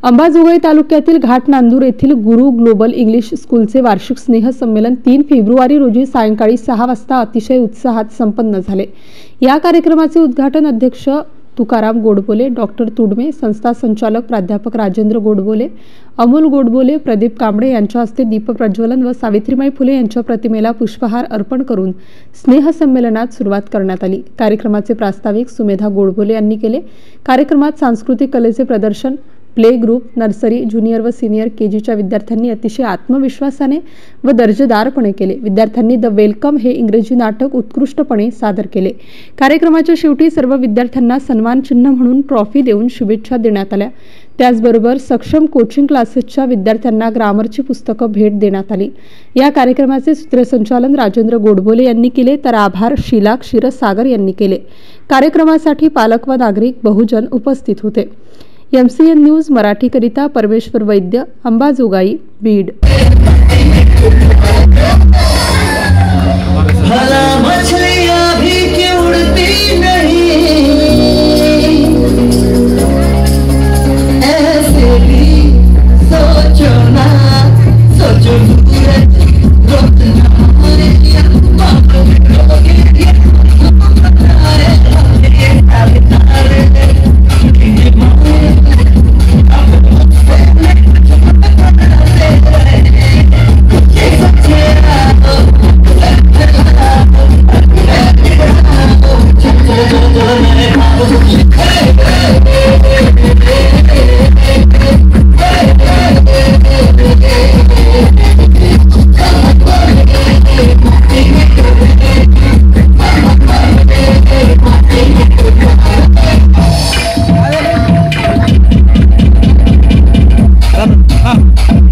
अंबाजोगाई तालुक्यातील घाटनांदूर येथील गुरु global English स्कूलचे वार्षिक स्नेहसंमेलन 3 फेब्रुवारी रोजी सायंकाळी 6 वाजता अतिशय उत्साहात संपन्न झाले। या कार्यक्रमाचे उद्घाटन अध्यक्ष तुकाराम गोडबोले, डॉक्टर तुडमे, संस्था संचालक प्राध्यापक राजेंद्र गोडबोले, अमोल गोडबोले, प्रदीप कांबळे यांच्या हस्ते दीपप्रज्वलन व सावित्रीबाई फुले यांच्या प्रतिमेला पुष्पहार अर्पण करून स्नेहसंमेलनात सुरुवात करण्यात आली। कार्यक्रमाचे प्रास्ताविक सुमेधा गोडबोले यांनी केले। कार्यक्रमात सांस्कृतिक कलेचे प्रदर्शन, प्ले ग्रुप, नर्सरी, ज्युनियर व सिनियर केजीच्या विद्यार्थ्यांनी अतिशय आत्मविश्वासाने व दर्जेदारपणे केले। विद्यार्थ्यांनी द वेलकम हे इंग्रजी नाटक उत्कृष्टपणे सादर केले। कार्यक्रमाच्या शेवटी सर्व विद्यार्थ्यांना सन्मान चिन्ह म्हणून ट्रॉफी देऊन शुभेच्छा देण्यात आल्या। त्याचबरोबर सक्षम कोचिंग क्लासेसच्या विद्यार्थ्यांना ग्रामरची पुस्तकं भेट देण्यात आली। या कार्यक्रमाचे सूत्रसंचालन राजेंद्र गोडबोले यांनी केले, तर आभार शीला क्षीरसागर यांनी केले। कार्यक्रमासाठी पालक व नागरिक बहुजन उपस्थित होते। MCN न्यूज मराठीकरिता परमेश्वर वैद्य, अंबाजोगाई, बीड। भला मछलियां भी क्यों उड़ती नहीं, ऐसे भी सोचो ना, सोचो सूरज रोतना up.